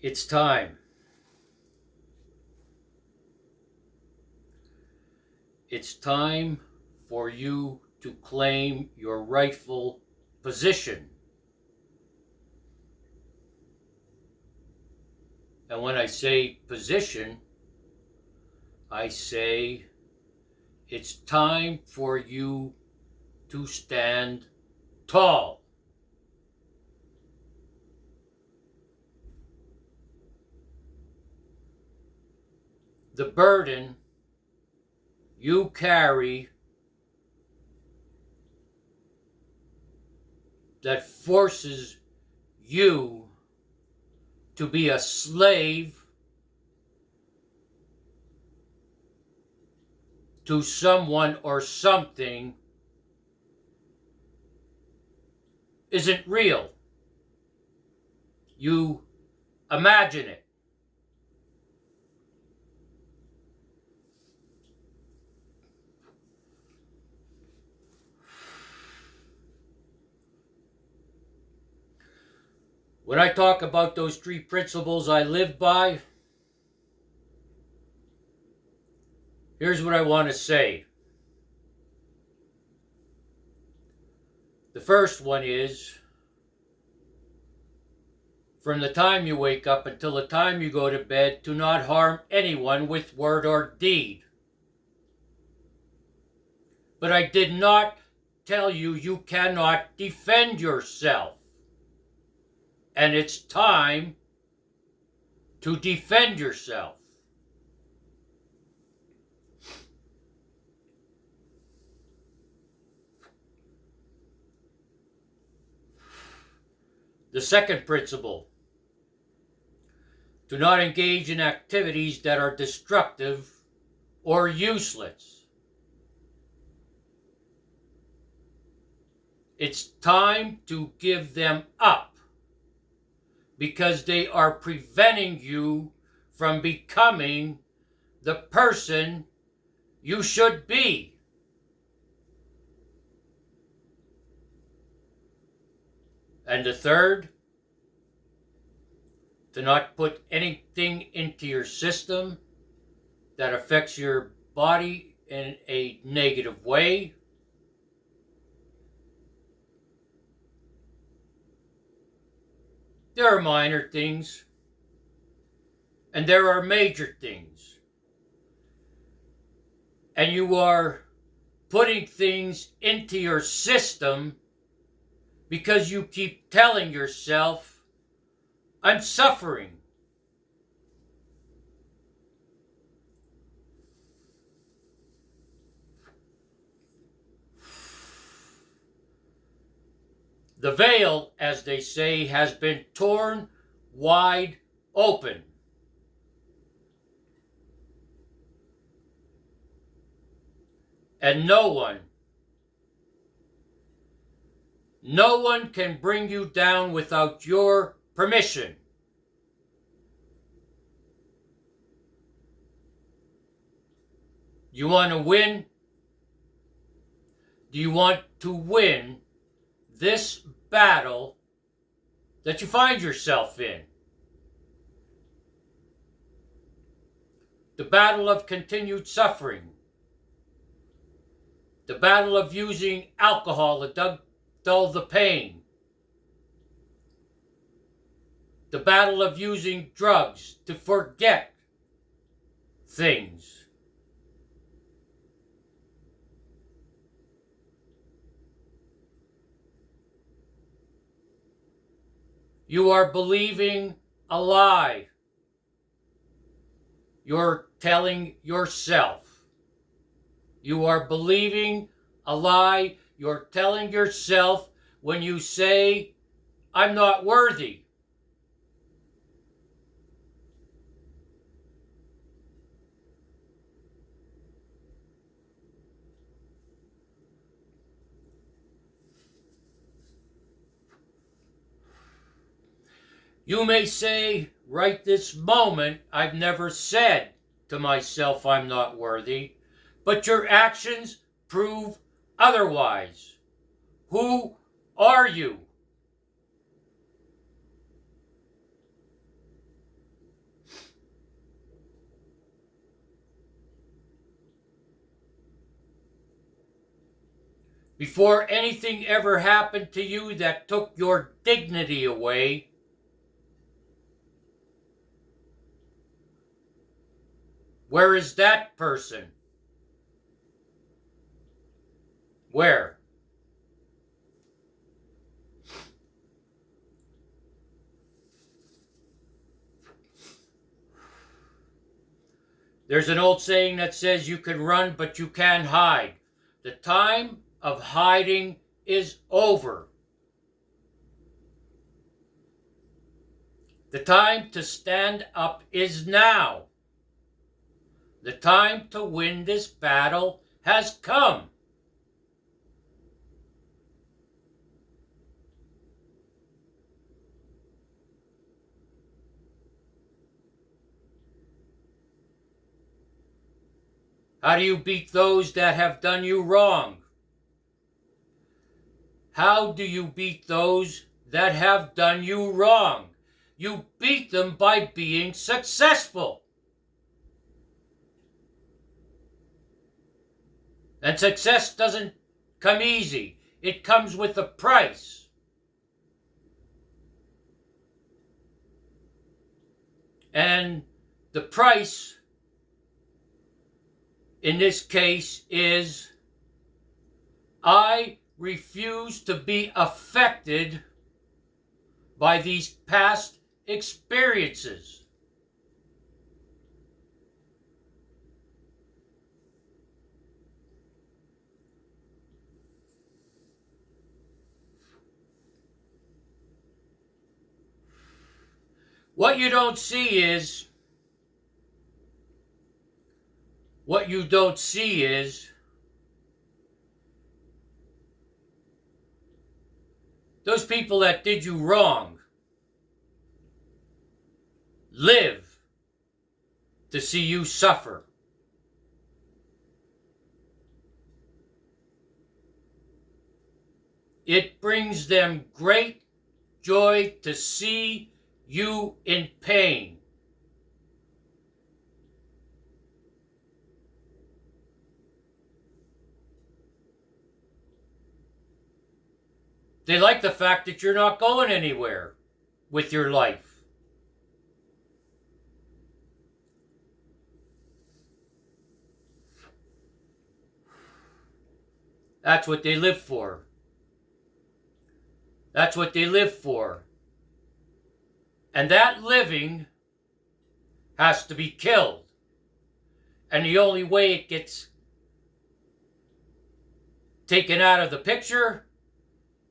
It's time. It's time for you to claim your rightful position. And when I say position, I say it's time for you to stand tall. The burden you carry that forces you to be a slave to someone or something isn't real. You imagine it. When I talk about those three principles I live by, here's what I want to say. The first one is, from the time you wake up until the time you go to bed, do not harm anyone with word or deed. But I did not tell you you cannot defend yourself. And it's time to defend yourself. The second principle, do not engage in activities that are destructive or useless. It's time to give them up because they are preventing you from becoming the person you should be. And the third, to not put anything into your system that affects your body in a negative way. There are minor things, and there are major things. And you are putting things into your system because you keep telling yourself, I'm suffering. The veil, as they say, has been torn wide open. And no one can bring you down without your permission. You want to win? Do you want to win this battle that you find yourself in? The battle of continued suffering. The battle of using alcohol to dull the pain. The battle of using drugs to forget things. You are believing a lie. You're telling yourself. You are believing a lie. You're telling yourself when you say, I'm not worthy. You may say, right this moment, I've never said to myself I'm not worthy, but your actions prove otherwise. Who are you? before anything ever happened to you that took your dignity away, where is that person? Where? There's an old saying that says you can run, but you can't hide. The time of hiding is over. The time to stand up is now. The time to win this battle has come. How do you beat those that have done you wrong? How do you beat those that have done you wrong? You beat them by being successful. And success doesn't come easy. It comes with a price. And the price in this case is I refuse to be affected by these past experiences. What you don't see is those people that did you wrong live to see you suffer. It brings them great joy to see you in pain. They like the fact that you're not going anywhere with your life. That's what they live for. That's what they live for. And that living has to be killed. And the only way it gets taken out of the picture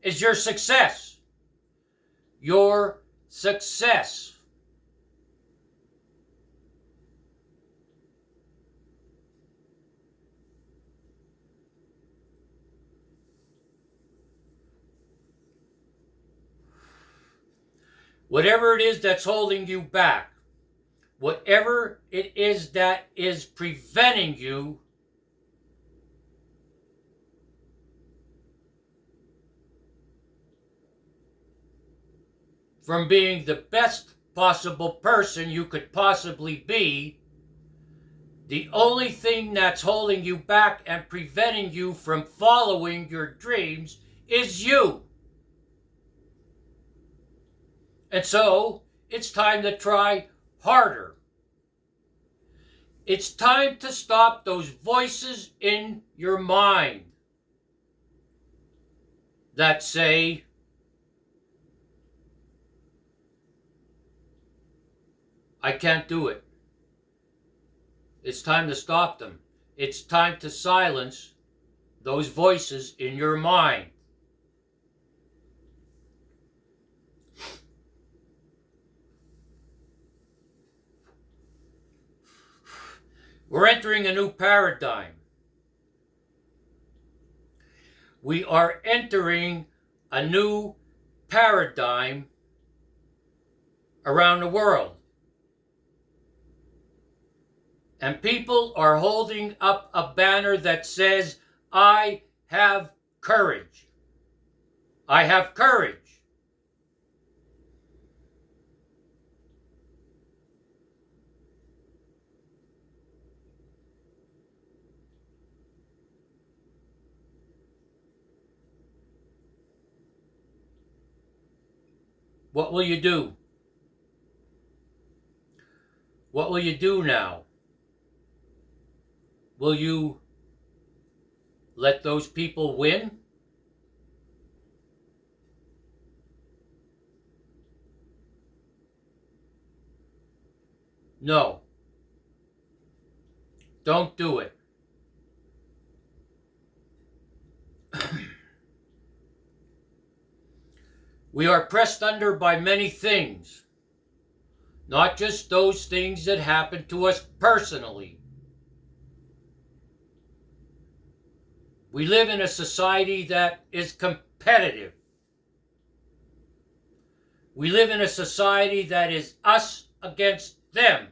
is your success. Your success. Whatever it is that's holding you back, whatever it is that is preventing you from being the best possible person you could possibly be, the only thing that's holding you back and preventing you from following your dreams is you. And so, it's time to try harder. It's time to stop those voices in your mind that say, I can't do it. It's time to stop them. It's time to silence those voices in your mind. We're entering a new paradigm. We are entering a new paradigm around the world. And people are holding up a banner that says, I have courage. I have courage. What will you do? What will you do now? Will you let those people win? No. Don't do it. We are pressed under by many things, not just those things that happen to us personally. We live in a society that is competitive. We live in a society that is us against them.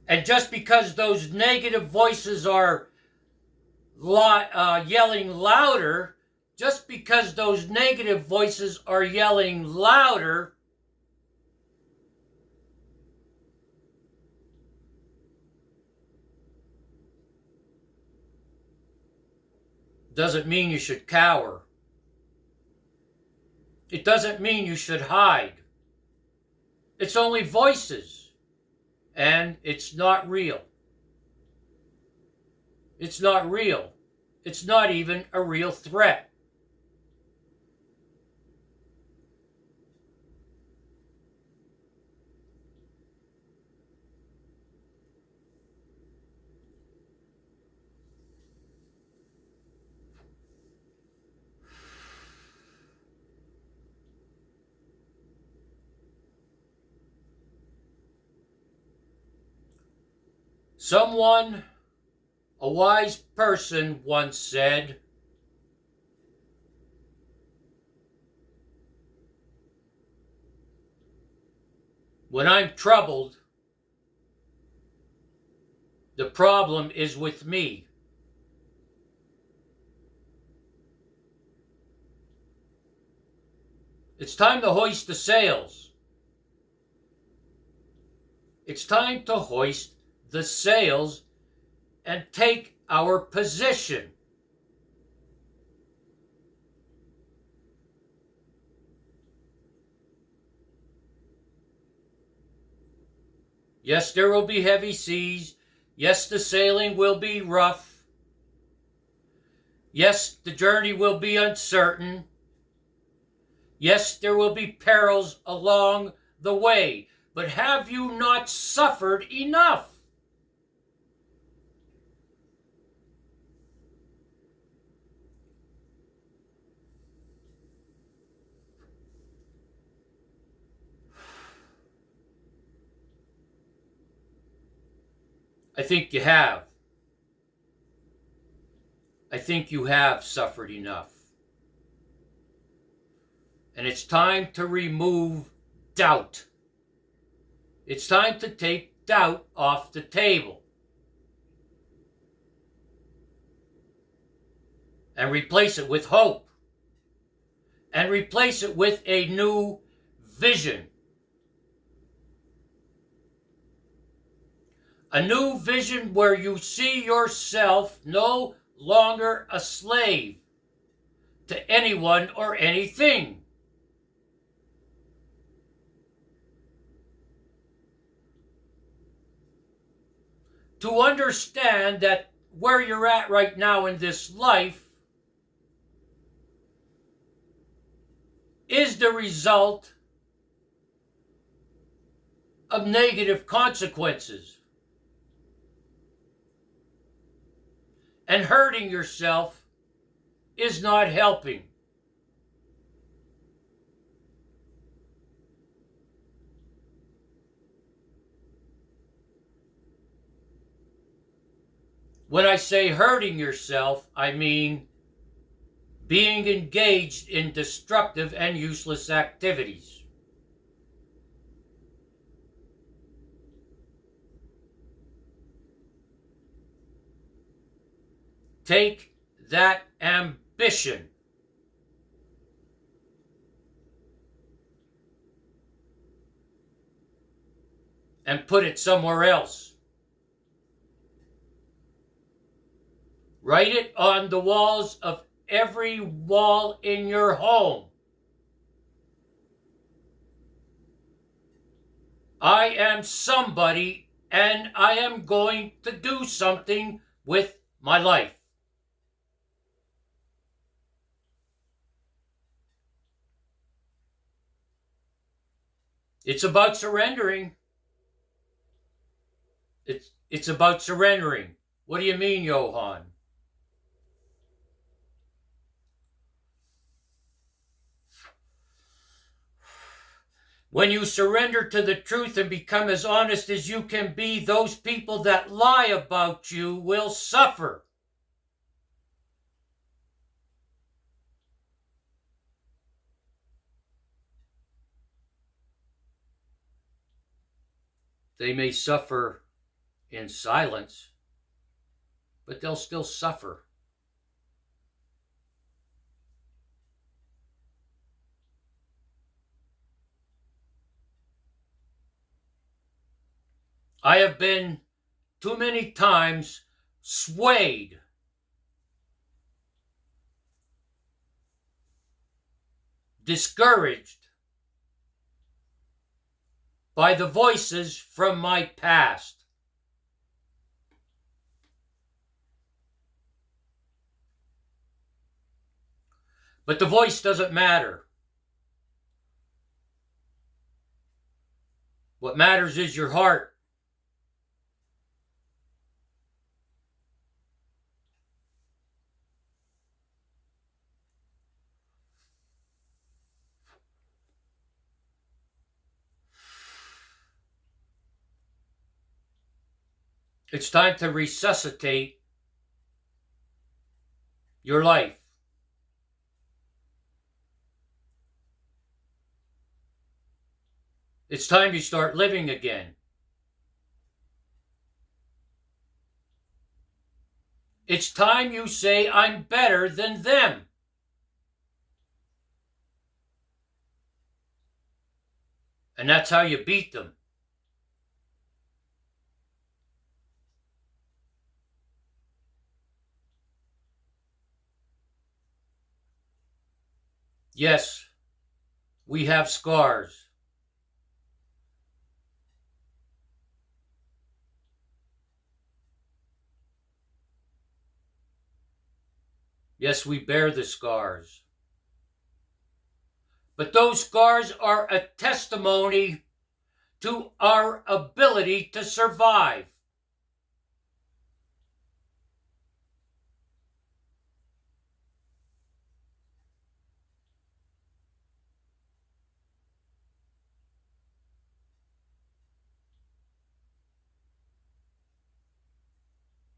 And just because those negative voices are yelling louder, just because those negative voices are yelling louder, doesn't mean you should cower. It doesn't mean you should hide. It's only voices, and it's not real. It's not real. It's not even a real threat. Someone, a wise person, once said, "When I'm troubled, the problem is with me." It's time to hoist the sails. It's time to hoist the sails and take our position. Yes, there will be heavy seas. Yes, the sailing will be rough. Yes, the journey will be uncertain. Yes, there will be perils along the way. But have you not suffered enough? I think you have. I think you have suffered enough. And it's time to remove doubt. It's time to take doubt off the table and replace it with hope and replace it with a new vision. A new vision where you see yourself no longer a slave to anyone or anything. To understand that where you're at right now in this life is the result of negative consequences. And hurting yourself is not helping. When I say hurting yourself, I mean being engaged in destructive and useless activities. Take that ambition and put it somewhere else. Write it on the walls of every wall in your home. I am somebody and I am going to do something with my life. It's about surrendering. It's about surrendering. What do you mean, Johan? When you surrender to the truth and become as honest as you can be, those people that lie about you will suffer. They may suffer in silence, but they'll still suffer. I have been too many times swayed, discouraged by the voices from my past. But the voice doesn't matter. What matters is your heart. It's time to resuscitate your life. It's time you start living again. It's time you say, I'm better than them. And that's how you beat them. Yes, we have scars. Yes, we bear the scars. But those scars are a testimony to our ability to survive.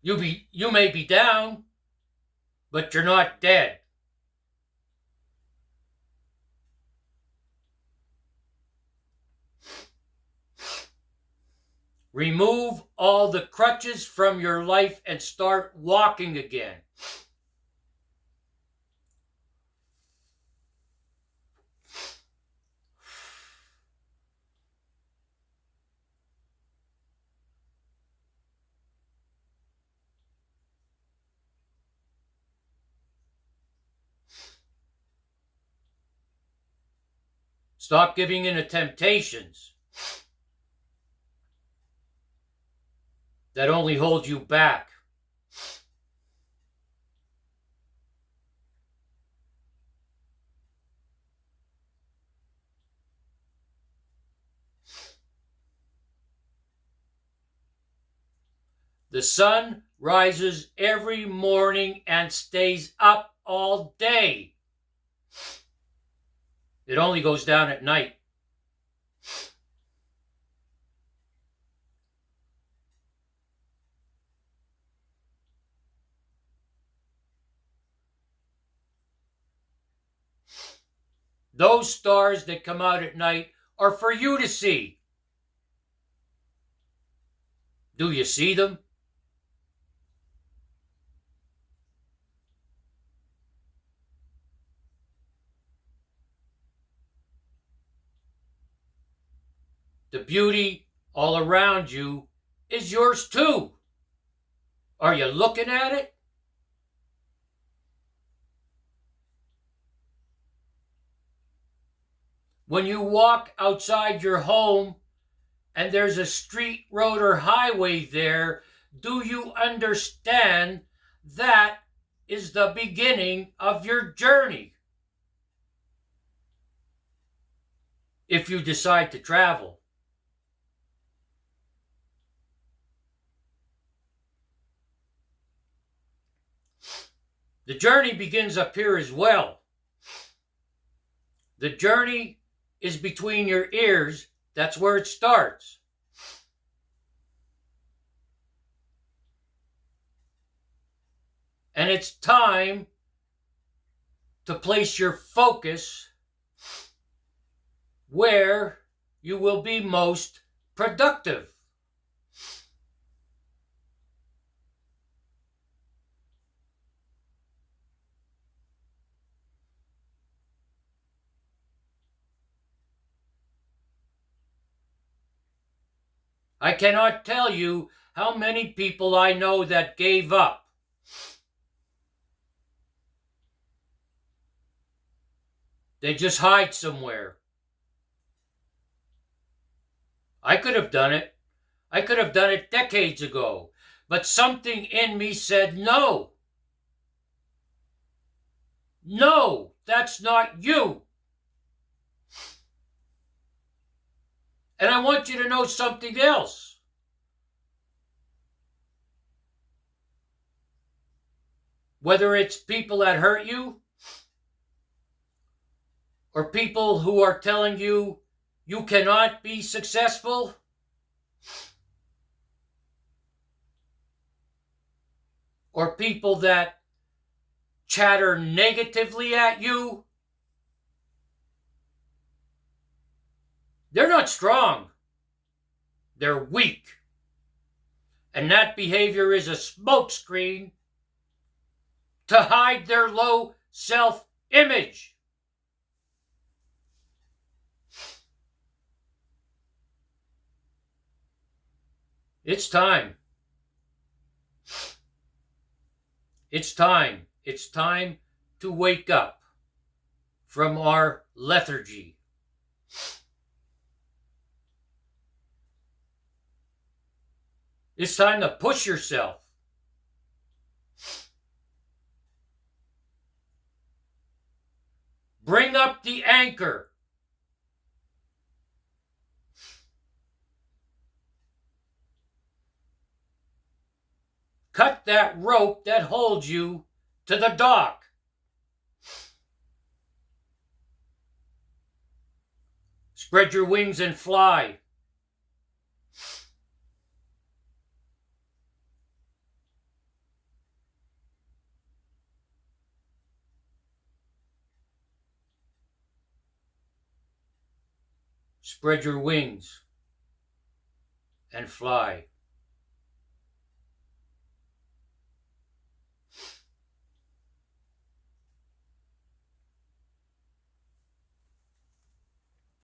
You may be down, but you're not dead. Remove all the crutches from your life and start walking again. Stop giving in to temptations that only hold you back. The sun rises every morning and stays up all day. It only goes down at night. Those stars that come out at night are for you to see. Do you see them? The beauty all around you is yours too. Are you looking at it? When you walk outside your home and there's a street, road, or highway there, do you understand that is the beginning of your journey? If you decide to travel. The journey begins up here as well. The journey is between your ears. That's where it starts. And it's time to place your focus where you will be most productive. I cannot tell you how many people I know that gave up. They just hide somewhere. I could have done it. I could have done it decades ago. But something in me said no. No, that's not you. And I want you to know something else. Whether it's people that hurt you or people who are telling you you cannot be successful, or people that chatter negatively at you, they're not strong. They're weak. And that behavior is a smokescreen to hide their low self-image. It's time. It's time. It's time to wake up from our lethargy. It's time to push yourself. Bring up the anchor. Cut that rope that holds you to the dock. Spread your wings and fly. Spread your wings and fly.